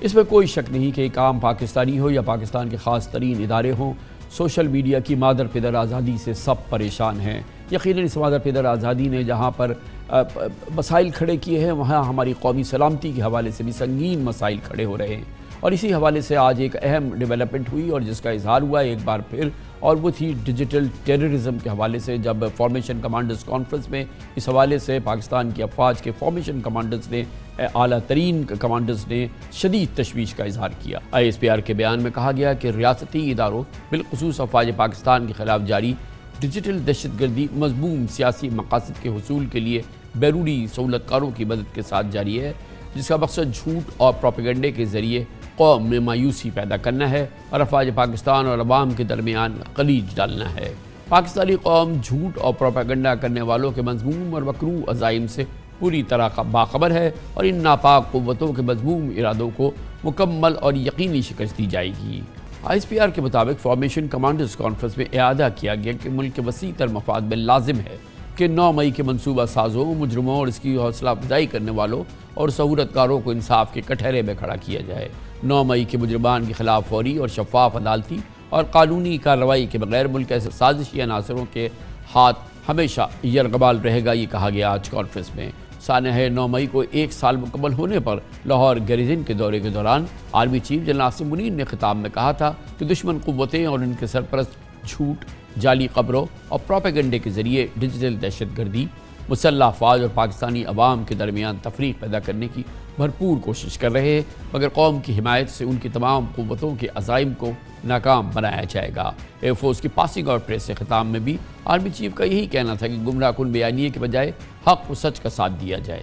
اس میں کوئی شک نہیں کہ ایک عام پاکستانی ہو یا پاکستان کے خاص ترین ادارے ہوں، سوشل میڈیا کی مادر پدر آزادی سے سب پریشان ہیں۔ یقیناً اس مادر پدر آزادی نے جہاں پر مسائل کھڑے کیے ہیں، وہاں ہماری قومی سلامتی کے حوالے سے بھی سنگین مسائل کھڑے ہو رہے ہیں، اور اسی حوالے سے آج ایک اہم ڈیولپمنٹ ہوئی اور جس کا اظہار ہوا ایک بار پھر، اور وہ تھی ڈیجیٹل ٹیررزم کے حوالے سے، جب فارمیشن کمانڈرز کانفرنس میں اس حوالے سے پاکستان کی افواج کے فارمیشن کمانڈرز نے، اعلیٰ ترین کمانڈرز نے شدید تشویش کا اظہار کیا۔ ISPR کے بیان میں کہا گیا کہ ریاستی اداروں بالخصوص افواج پاکستان کے خلاف جاری ڈیجیٹل دہشت گردی مذموم سیاسی مقاصد کے حصول کے لیے بیرونی سہولت کاروں کی مدد کے ساتھ جاری ہے، جس کا مقصد جھوٹ اور پروپیگنڈے کے ذریعے قوم میں مایوسی پیدا کرنا ہے اور افواج پاکستان اور عوام کے درمیان خلیج ڈالنا ہے۔ پاکستانی قوم جھوٹ اور پروپیگنڈا کرنے والوں کے مذموم اور مکروہ عزائم سے پوری طرح باخبر ہے، اور ان ناپاک قوتوں کے مذموم ارادوں کو مکمل اور یقینی شکست دی جائے گی۔ ISPR کے مطابق فارمیشن کمانڈرز کانفرنس میں اعادہ کیا گیا کہ ملک کے وسیع تر مفاد میں لازم ہے کہ 9 مئی کے منصوبہ سازوں، مجرموں اور اس کی حوصلہ افزائی کرنے والوں اور سہولت کاروں کو انصاف کے کٹہرے میں کھڑا کیا جائے۔ 9 مئی کے مجرمان کے خلاف فوری اور شفاف عدالتی اور قانونی کارروائی کے بغیر ملک ایسے سازشی عناصروں کے ہاتھ ہمیشہ یرغمال رہے گا، یہ کہا گیا آج کانفرنس میں۔ سانحہ 9 مئی کو 1 سال مکمل ہونے پر لاہور گیریزن کے دورے کے دوران army chief general Asim Munir نے خطاب میں کہا تھا کہ دشمن قوتیں اور ان کے سرپرست جھوٹ، جعلی خبروں اور پروپیگنڈے کے ذریعے ڈیجیٹل دہشت گردی، مسلح افواج اور پاکستانی عوام کے درمیان تفریق پیدا کرنے کی بھرپور کوشش کر رہے ہیں، مگر قوم کی حمایت سے ان کی تمام قوتوں کے عزائم کو ناکام بنایا جائے گا۔ ایئر فورس کی پاسنگ آؤٹ پریس سے خطاب میں بھی آرمی چیف کا یہی کہنا تھا کہ گمراہ کن بیانیے کے بجائے حق و سچ کا ساتھ دیا جائے۔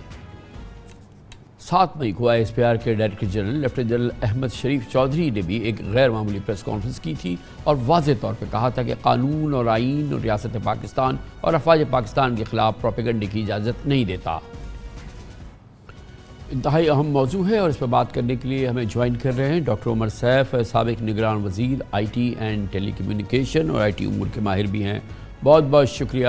7 مئی کو ISPR کے director general lieutenant general Ahmed Sharif Chaudhry نے بھی ایک غیر معمولی پریس کانفرنس کی تھی اور واضح طور پہ کہا تھا کہ قانون اور آئین اور ریاست پاکستان اور افواج پاکستان کے خلاف پروپیگنڈے کی اجازت نہیں دیتا۔ انتہائی اہم موضوع ہے اور اس پہ بات کرنے کے لیے ہمیں جوائن کر رہے ہیں ڈاکٹر عمر سیف، سابق نگران وزیر IT اینڈ ٹیلی کمیونیکیشن اور IT امور کے ماہر بھی ہیں۔ بہت بہت شکریہ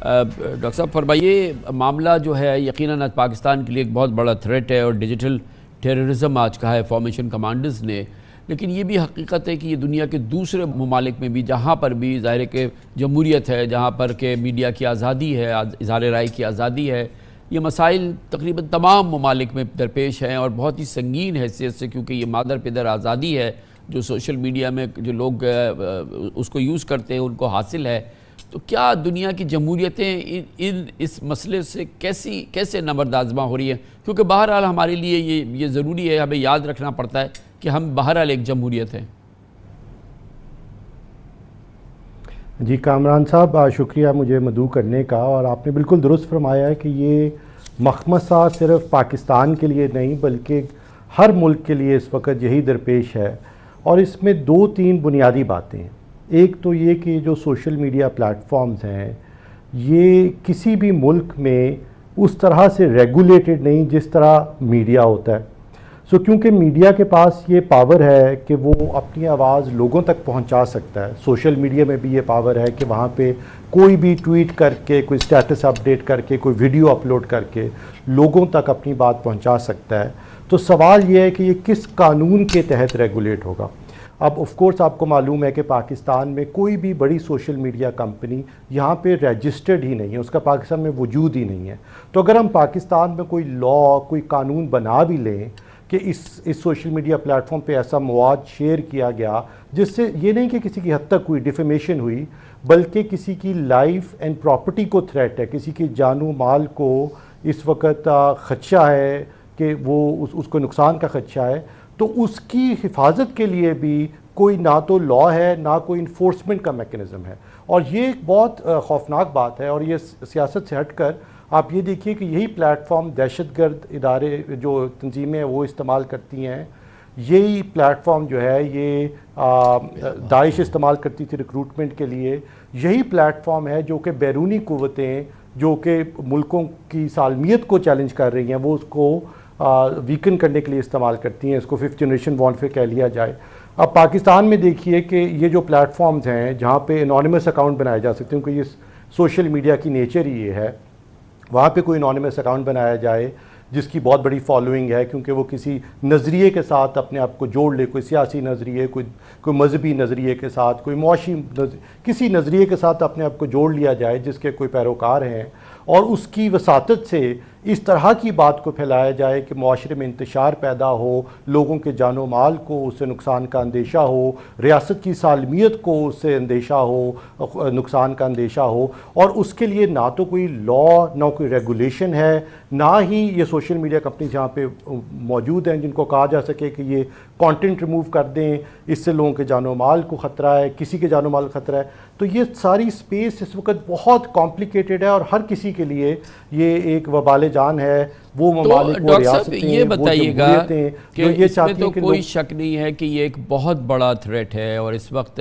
ڈاکٹر صاحب۔ فرمائیے، معاملہ جو ہے یقیناً آج پاکستان کے لیے ایک بہت بڑا تھریٹ ہے اور ڈیجیٹل ٹیررزم آج کہا ہے فارمیشن کمانڈرز نے، لیکن یہ بھی حقیقت ہے کہ یہ دنیا کے دوسرے ممالک میں بھی جہاں پر بھی ظاہر ہے کہ جمہوریت ہے، جہاں پر کہ میڈیا کی آزادی ہے، اظہار رائے کی آزادی ہے، یہ مسائل تقریباً تمام ممالک میں درپیش ہیں اور بہت ہی سنگین حیثیت سے، کیونکہ یہ مادر پدر آزادی ہے جو سوشل میڈیا میں جو لوگ اس کو یوز کرتے ہیں ان کو حاصل ہے۔ تو کیا دنیا کی جمہوریتیں اس مسئلے سے کیسے نبرد آزما ہو رہی ہیں؟ کیونکہ بہرحال ہمارے لیے یہ ضروری ہے، ہمیں یاد رکھنا پڑتا ہے کہ ہم بہرحال ایک جمہوریت ہیں۔ جی کامران صاحب، شکریہ مجھے مدعو کرنے کا، اور آپ نے بالکل درست فرمایا ہے کہ یہ مخمصہ صرف پاکستان کے لیے نہیں بلکہ ہر ملک کے لیے اس وقت یہی درپیش ہے، اور اس میں 2-3 بنیادی باتیں ہیں۔ ایک تو یہ کہ جو سوشل میڈیا پلیٹ فارمز ہیں یہ کسی بھی ملک میں اس طرح سے ریگولیٹڈ نہیں جس طرح میڈیا ہوتا ہے۔ کیونکہ میڈیا کے پاس یہ پاور ہے کہ وہ اپنی آواز لوگوں تک پہنچا سکتا ہے۔ سوشل میڈیا میں بھی یہ پاور ہے کہ وہاں پہ کوئی بھی ٹویٹ کر کے، کوئی سٹیٹس اپڈیٹ کر کے، کوئی ویڈیو اپلوڈ کر کے لوگوں تک اپنی بات پہنچا سکتا ہے۔ تو سوال یہ ہے کہ یہ کس قانون کے تحت ریگولیٹ ہوگا۔ اب آف کورس آپ کو معلوم ہے کہ پاکستان میں کوئی بھی بڑی سوشل میڈیا کمپنی یہاں پہ رجسٹرڈ ہی نہیں ہے، اس کا پاکستان میں وجود ہی نہیں ہے۔ تو اگر ہم پاکستان میں کوئی لا، کوئی قانون بنا بھی لیں کہ اس سوشل میڈیا پلیٹ فارم پہ ایسا مواد شیئر کیا گیا جس سے یہ نہیں کہ کسی کی حد تک کوئی ڈیفیمیشن ہوئی، بلکہ کسی کی لائف اینڈ پراپرٹی کو تھریٹ ہے، کسی کی جان و مال کو اس وقت خدشہ ہے کہ وہ اس کو نقصان کا خدشہ ہے، تو اس کی حفاظت کے لیے بھی کوئی نہ تو لا ہے نہ کوئی انفورسمنٹ کا میکنزم ہے۔ اور یہ ایک بہت خوفناک بات ہے، اور یہ سیاست سے ہٹ کر آپ یہ دیکھیے کہ یہی پلیٹ فارم دہشت گرد ادارے جو تنظیمیں وہ استعمال کرتی ہیں، یہی پلیٹ فارم جو ہے یہ داعش استعمال کرتی تھی ریکروٹمنٹ کے لیے، یہی پلیٹ فارم ہے جو کہ بیرونی قوتیں جو کہ ملکوں کی سالمیت کو چیلنج کر رہی ہیں وہ اس کو ویکن کرنے کے لیے استعمال کرتی ہیں۔ اس کو 5th جنریشن وارفیئر کہہ لیا جائے۔ اب پاکستان میں دیکھیے کہ یہ جو پلیٹ فارمز ہیں جہاں پہ انونیمس اکاؤنٹ بنائے جا سکتے ہیں، کیونکہ یہ سوشل میڈیا کی نیچر ہی یہ ہے، وہاں پہ کوئی انونیمس اکاؤنٹ بنایا جائے جس کی بہت بڑی فالوئنگ ہے، کیونکہ وہ کسی نظریے کے ساتھ اپنے آپ کو جوڑ لے، کوئی سیاسی نظریے، کوئی مذہبی نظریے کے ساتھ، کوئی معاشی کسی نظریے کے ساتھ اپنے آپ کو جوڑ لیا جائے جس کے کوئی پیروکار ہیں، اور اس کی وساطت سے اس طرح کی بات کو پھیلایا جائے کہ معاشرے میں انتشار پیدا ہو، لوگوں کے جان و مال کو اس سے نقصان کا اندیشہ ہو، ریاست کی سالمیت کو اس سے اندیشہ ہو، نقصان کا اندیشہ ہو، اور اس کے لیے نہ تو کوئی لا، نہ کوئی ریگولیشن ہے، نہ ہی یہ سوشل میڈیا کمپنیز یہاں پہ موجود ہیں جن کو کہا جا سکے کہ یہ کانٹینٹ ریموو کر دیں، اس سے لوگوں کے جان و مال کو خطرہ ہے، کسی کے جان و مال خطرہ ہے۔ تو یہ ساری سپیس اس وقت بہت کمپلیکیٹڈ ہے، اور ہر کسی کے لیے یہ ایک وبال جان ہے۔ وہ ممالک، وہ ریاستیں، یہ بتائیے گا کہ اس میں تو کوئی لوگ شک نہیں ہے کہ یہ ایک بہت بڑا تھریٹ ہے، اور اس وقت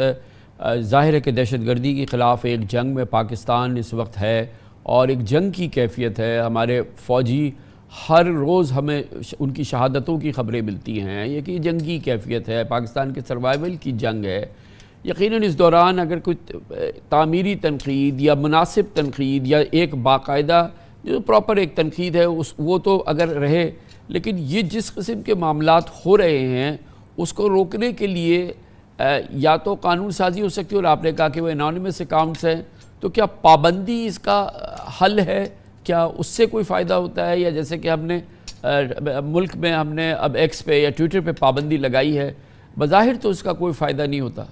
ظاہر ہے کہ دہشت گردی کے خلاف ایک جنگ میں پاکستان اس وقت ہے، اور ایک جنگ کی کیفیت ہے۔ ہمارے فوجی ہر روز ہمیں ان کی شہادتوں کی خبریں ملتی ہیں، یہ کہ جنگ کی کیفیت ہے، پاکستان کے سروائیول کی جنگ ہے۔ یقیناً اس دوران اگر کوئی تعمیری تنقید یا مناسب تنقید یا ایک باقاعدہ جو پراپر ایک تنقید ہے وہ تو اگر رہے، لیکن یہ جس قسم کے معاملات ہو رہے ہیں اس کو روکنے کے لیے یا تو قانون سازی ہو سکتی ہے، اور آپ نے کہا کہ وہ انانیمس اکاؤنٹس ہیں، تو کیا پابندی اس کا حل ہے؟ کیا اس سے کوئی فائدہ ہوتا ہے؟ یا جیسے کہ ہم نے ملک میں ہم نے اب ایکس پہ یا ٹویٹر پہ پابندی لگائی ہے، بظاہر تو اس کا کوئی فائدہ نہیں ہوتا۔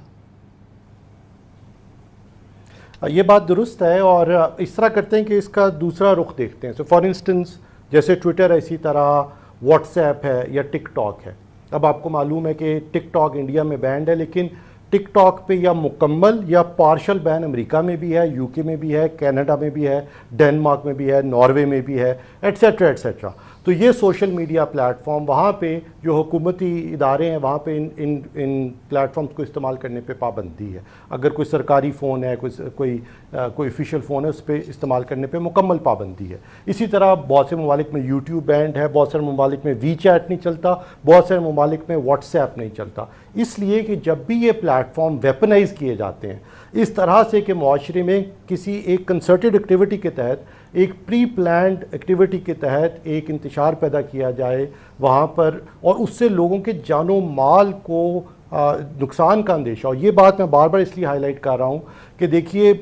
یہ بات درست ہے، اور اس طرح کرتے ہیں کہ اس کا دوسرا رخ دیکھتے ہیں۔ فار انسٹنس جیسے ٹویٹر ہے، اسی طرح واٹس ایپ ہے یا ٹک ٹاک ہے۔ اب آپ کو معلوم ہے کہ ٹک ٹاک انڈیا میں بینڈ ہے، لیکن ٹک ٹاک پہ یا مکمل یا پارشل بین امریکہ میں بھی ہے، یو کے میں بھی ہے، کینیڈا میں بھی ہے، ڈینمارک میں بھی ہے، ناروے میں بھی ہے، ایٹسیٹرا ایٹسیٹرا۔ تو یہ سوشل میڈیا پلیٹ فارم، وہاں پہ جو حکومتی ادارے ہیں وہاں پہ ان پلیٹ فارمز کو استعمال کرنے پہ پابندی ہے۔ اگر کوئی سرکاری فون ہے، کوئی آفیشیل فون ہے، اس پہ استعمال کرنے پہ مکمل پابندی ہے۔ اسی طرح بہت سے ممالک میں یوٹیوب بینڈ ہے، بہت سارے ممالک میں وی چیٹ نہیں چلتا، بہت سارے ممالک میں واٹس ایپ نہیں چلتا، اس لیے کہ جب بھی یہ پلیٹ فارم ویپنائز کیے جاتے ہیں اس طرح سے کہ معاشرے میں کسی ایک کنسرٹڈ ایکٹیویٹی کے تحت، ایک پری پلانڈ ایکٹیویٹی کے تحت ایک انتشار پیدا کیا جائے وہاں پر، اور اس سے لوگوں کے جان و مال کو نقصان کا اندیشہ ہو۔ یہ بات میں بار بار اس لیے ہائی لائٹ کر رہا ہوں کہ دیکھیے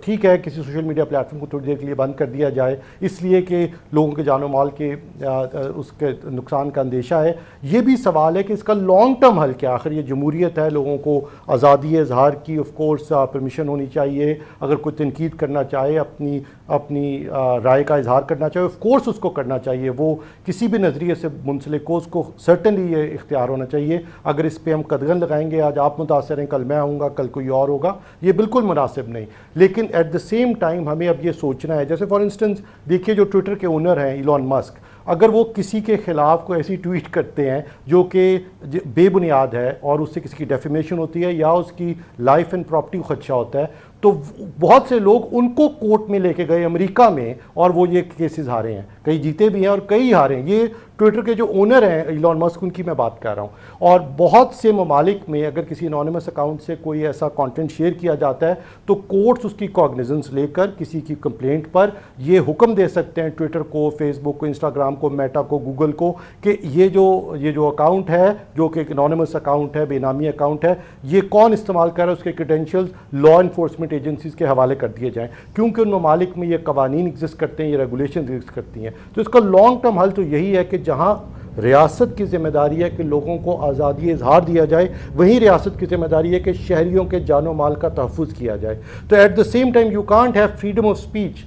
ٹھیک ہے کسی سوشل میڈیا پلیٹ فارم کو تھوڑی دیر کے لیے بند کر دیا جائے اس لیے کہ لوگوں کے جان و مال کے اس کے نقصان کا اندیشہ ہے، یہ بھی سوال ہے کہ اس کا لانگ ٹرم حل کیا؟ آخر یہ جمہوریت ہے، لوگوں کو آزادی اظہار کی آف کورس پرمیشن ہونی چاہیے، اگر کوئی تنقید کرنا چاہے، اپنی رائے کا اظہار کرنا چاہے آف کورس اس کو کرنا چاہیے، وہ کسی بھی نظریے سے منسلک ہو، اس کو سرٹنلی یہ اختیار ہونا چاہیے۔ اگر اس پہ ہم قدغن لگائیں گے آج آپ متاثر ہیں، کل میں آؤں گا، کل کوئی اور ہوگا، یہ بالکل مناسب نہیں۔ لیکن ایٹ دا سیم ٹائم ہمیں اب یہ سوچنا ہے، جیسے فار انسٹنس دیکھیے جو ٹویٹر کے اونر ہیں ایلون مسک، اگر وہ کسی کے خلاف کوئی ایسی ٹویٹ کرتے ہیں جو کہ بے بنیاد ہے اور اس سے کسی کی ڈیفیمیشن ہوتی ہے یا اس کی لائف اینڈ پراپرٹی کو خدشہ ہوتا ہے، تو بہت سے لوگ ان کو کورٹ میں لے کے گئے امریکہ میں، اور وہ یہ کیسز ہارے ہیں، کئی جیتے بھی ہیں اور کئی ہارے ہیں۔ یہ ٹویٹر کے جو اونر ہیں ایلون مسک، ان کی میں بات کر رہا ہوں۔ اور بہت سے ممالک میں اگر کسی انونیمس اکاؤنٹ سے کوئی ایسا کانٹینٹ شیئر کیا جاتا ہے تو کورٹس اس کی کوگنیزنس لے کر کسی کی کمپلینٹ پر یہ حکم دے سکتے ہیں ٹویٹر کو، فیس بک کو، انسٹاگرام کو، میٹا کو، گوگل کو، کہ یہ جو اکاؤنٹ ہے جو کہ ایک انونیمس اکاؤنٹ ہے، بے نامی اکاؤنٹ ہے، یہ کون استعمال کر رہا ہے، اس کے کریڈینشیلز لا انفورسمنٹ ایجنسیز کے حوالے کر دیے جائیں، کیونکہ ان ممالک میں یہ قوانین ایگزسٹ کرتے ہیں، یہ ریگولیشن ایگزسٹ کرتی ہیں۔ تو اس کا لانگ ٹرم حل تو یہی ہے کہ جہاں ریاست کی ذمہ داری ہے کہ لوگوں کو آزادی اظہار دیا جائے، وہیں ریاست کی ذمہ داری ہے کہ شہریوں کے جان و مال کا تحفظ کیا جائے۔ تو at the same time you can't have freedom of speech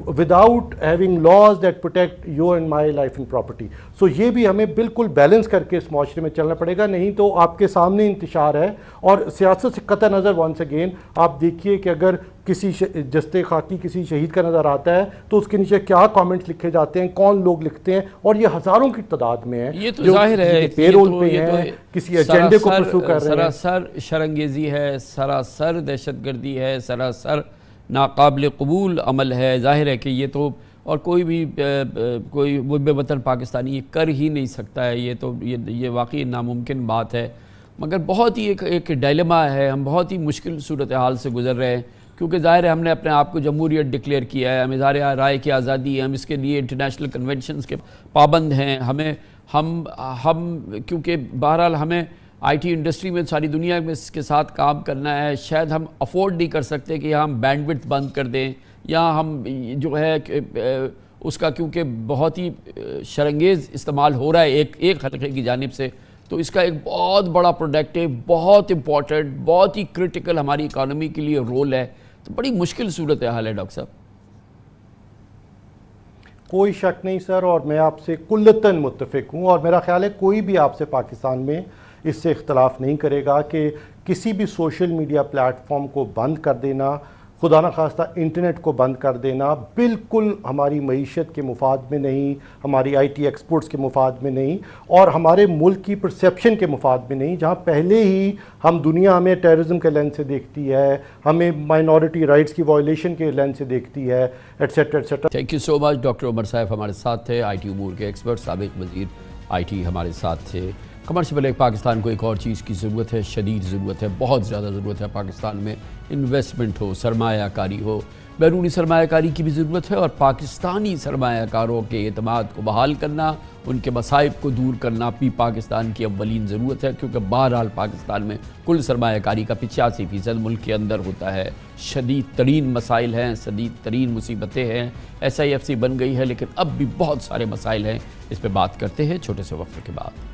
without having laws that protect your and my life and property. So یہ بھی ہمیں بالکل بیلنس کر کے اس معاشرے میں چلنا پڑے گا، نہیں تو آپ کے سامنے انتشار ہے۔ اور سیاست سے قطع نظر ونس اگین آپ دیکھیے کہ اگر کسی جستے خاکی کسی شہید کا نظر آتا ہے تو اس کے نیچے کیا کامنٹس لکھے جاتے ہیں، کون لوگ لکھتے ہیں، اور یہ ہزاروں کی تعداد میں ہیں، یہ تو ظاہر ہے پے رول پہ ہیں، کسی ایجنڈے کو پرسو کر رہے ہیں۔ سراسر شرنگیزی ہے، سراسر دہشت گردی ہے، سراسر ناقابل قبول عمل ہے۔ ظاہر ہے کہ یہ تو اور کوئی بھی کوئی محب وطن پاکستانی یہ کر ہی نہیں سکتا ہے، یہ تو یہ واقعی ناممکن بات ہے۔ مگر بہت ہی ایک ڈائلما ہے، ہم بہت ہی مشکل صورتحال سے گزر رہے ہیں، کیونکہ ظاہر ہے ہم نے اپنے آپ کو جمہوریت ڈکلیئر کیا ہے، ہم اظہار رائے کی آزادی ہے، ہم اس کے لیے انٹرنیشنل کنونشنز کے پابند ہیں، ہم کیونکہ بہرحال ہمیں آئی ٹی انڈسٹری میں ساری دنیا میں اس کے ساتھ کام کرنا ہے، شاید ہم افورڈ نہیں کر سکتے کہ ہم بینڈ وڈتھ بند کر دیں، یا ہم جو ہے اس کا کیونکہ بہت ہی شرانگیز استعمال ہو رہا ہے ایک حلقے کی جانب سے، تو اس کا ایک بہت بڑا پروڈکٹیو، بہت امپورٹنٹ، بہت ہی کرٹیکل ہماری اکانومی کے لیے رول ہے، تو بڑی مشکل صورت حال ہے ڈاکٹر صاحب۔ کوئی شک نہیں سر، اور میں آپ سے کلتاً متفق ہوں، اور میرا خیال ہے کوئی بھی آپ سے پاکستان میں اس سے اختلاف نہیں کرے گا کہ کسی بھی سوشل میڈیا پلیٹ فارم کو بند کر دینا، خدا نخواستہ انٹرنیٹ کو بند کر دینا، بالکل ہماری معیشت کے مفاد میں نہیں، ہماری آئی ٹی ایکسپورٹس کے مفاد میں نہیں، اور ہمارے ملک کی پرسیپشن کے مفاد میں نہیں، جہاں پہلے ہی دنیا ہمیں ٹیررزم کے لینس سے دیکھتی ہے، ہمیں مائنورٹی رائٹس کی وائلیشن کے لینس سے دیکھتی ہے، etcetera etcetera. Thank you so much doctor Umar sahib ہمارے ساتھ تھے، آئی ٹی امور کے ایکسپرٹ، سابق وزیر آئی ٹی ہمارے ساتھ تھے۔ Commercial break. پاکستان کو ایک اور چیز کی ضرورت ہے، شدید ضرورت ہے، بہت زیادہ ضرورت ہے پاکستان میں، انویسٹمنٹ ہو، سرمایہ کاری ہو، بیرونی سرمایہ کاری کی بھی ضرورت ہے، اور پاکستانی سرمایہ کاروں کے اعتماد کو بحال کرنا، ان کے مصائب کو دور کرنا بھی پاکستان کی اولین ضرورت ہے، کیونکہ بہرحال پاکستان میں کل سرمایہ کاری کا 85% ملک کے اندر ہوتا ہے۔ شدید ترین مسائل ہیں، شدید ترین مصیبتیں ہیں، SIFC بن گئی ہے، لیکن اب بھی بہت سارے مسائل ہیں، اس پہ بات کرتے ہیں چھوٹے سے وقفے کے بعد۔